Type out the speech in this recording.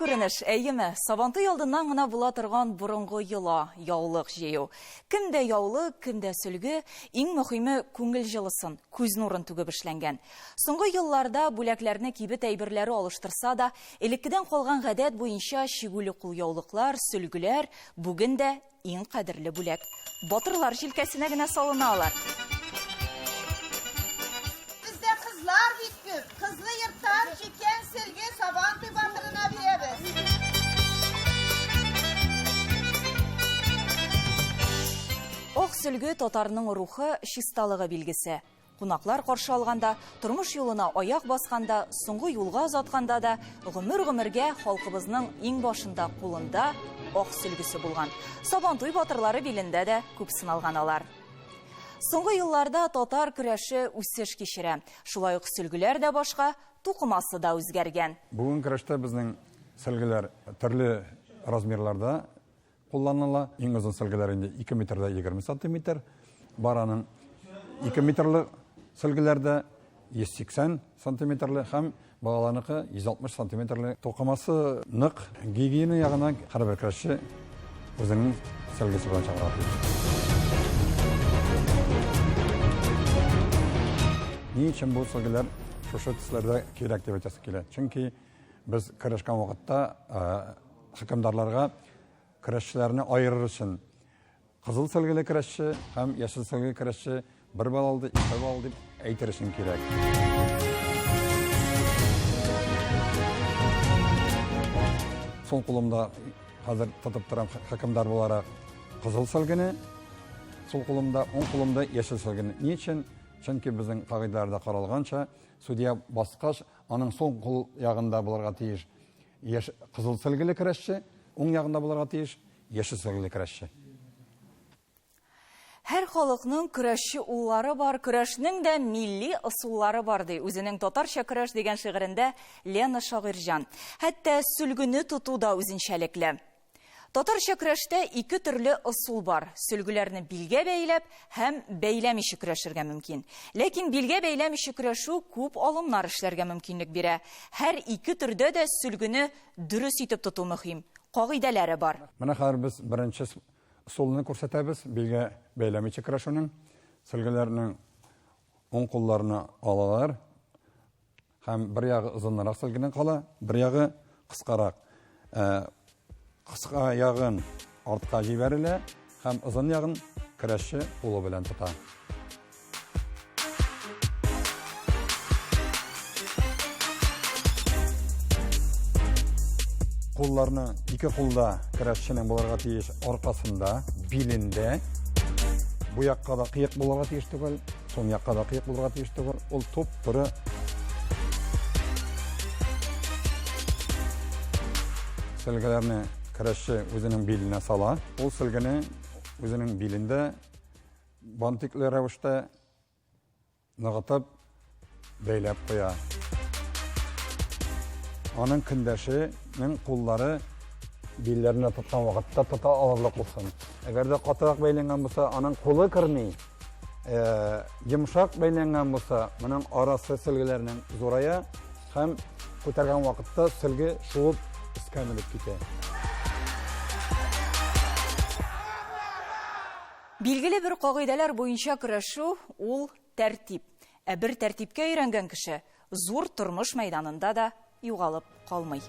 күренеш, әйеме, Сабантуй алдыннан гына була торган борынгы йола, яулык җыю. Кемдә яулык, кемдә сөлге, иң мөһиме күңел җылысын, күз нурын түгеп эшләнгән. Соңгы елларда бүләкләрне кибет әйберләре алыштырса да, элеккедән калган гадәт буенча чигүле кулъяулыклар, сөлгеләр бүген дә иң кадерле бүләк. Батырлар җилкәсенә генә салыналар. Bizdə qızlar bit köp. Qızlı yırtdan çeken Sülgü Sabantuy batırına verəbiz. Ок сөлге татарның рухы, чисталыгы билгесе. Кунаклар каршы алганда, тормыш юлына аяк басканда, соңгы юлга озатканда да гомер-гомергә халкыбызның иң башында кулында ок сөлгесе булган. Сабантуй батырлары билендә дә күп сыналган алар. Соңгы елларда татар көрәше үсеш кичерә. Шулай ук сөлгеләр дә башка, тукымасы да үзгәргән. Бүген көрәштә безнең сөлгеләр төрле размерларда кулланыла. Иң озын сөлгеләр инде 2 метрда 20 сантиметр, бараның 2 метрлы сөлгеләрдә 180 сантиметрлы һәм балаларныкы 160 сантиметрлы. Тукымасы нык, гигиена ягына һәрбер көрәшче үзенең сөлгесе белән чыгара. Ни өчен бу сөлгеләр шушы төсләрдә кирәк дип әйтәсе килә. Чөнки без көрәшкән вакытта хөкемдарларга көрәшчеләрне айырыр өчен кызыл сөлгеле көрәшче һәм яшел сөлгеле көрәшче бер бал алды, 2 бал дип әйтер өчен кирәк. Сол кулымда хәзер тотып торам хөкемдар буларак кызыл сөлгене, сол кулымда, оң кулымда яшел сөлгене. Ни өчен? Чөнки безнең кагыйдәләрдә каралганча, судья баскач, аның соң кул ягында булырга тиеш кызыл сөлгеле көрәшче, уң ягында булырга тиеш яшел сөлгеле көрәшче. Һәр халыкның көрәшче уллары бар, көрәшнең дә милли ысуллары бар ди. Үзенең татарча көрәш дигән шигырендә Лена Шагыйрҗан. Хәтта сөлгене тоту да үзенчәлекле. Татарча көрәштә 2 төрле ысул бар. Сөлгеләрне билгә бәйләп һәм бәйләмичә көрәшергә мөмкин. Ләкин билгә бәйләмичә көрәшү күп алымнар эшләргә мөмкинлек бирә. Һәр 2 төрдә дә сөлгене дөрес итеп тоту мөһим. Кагыйдәләре бар. Менә хәзер без беренче ысулны күрсәтәбез. Билгә бәйләмичә көрәшүнең сөлгеләрнең уң кулларны алалар һәм бер ягы озынрак сөлгенә кала, бер ягы кыскарак. Кыска ягын артка җибәрелә һәм озын ягын көрәшче кулы белән тота. Кулларны 2 кулда көрәшченең булырга тиеш аркасында, билендә. Бу якка да кыек булырга тиеш түгел, соң якка да кыек булырга тиеш түгел. Ул туп-туры сөлгеләрне көрәшче үзенең биленә сала. Ул сөлгене үзенең билендә бантиклы рәвештә ныгытып бәйләп куя. Аның көндәшенең куллары билләренә тоткан вакытта тота алырлык булсын. Әгәр дә катырак бәйләнгән булса, аның кулы кырмый. Йомшак бәйләнгән булса, моның арасы сөлгеләрнең зурая һәм күтәргән вакытта сөлге шуып искәнелеп китә. Билгеле бер кагыйдәләр буенча көрәшү ул тәртип. Ә бер тәртипкә өйрәнгән кеше зур тормыш мәйданында да югалып калмый.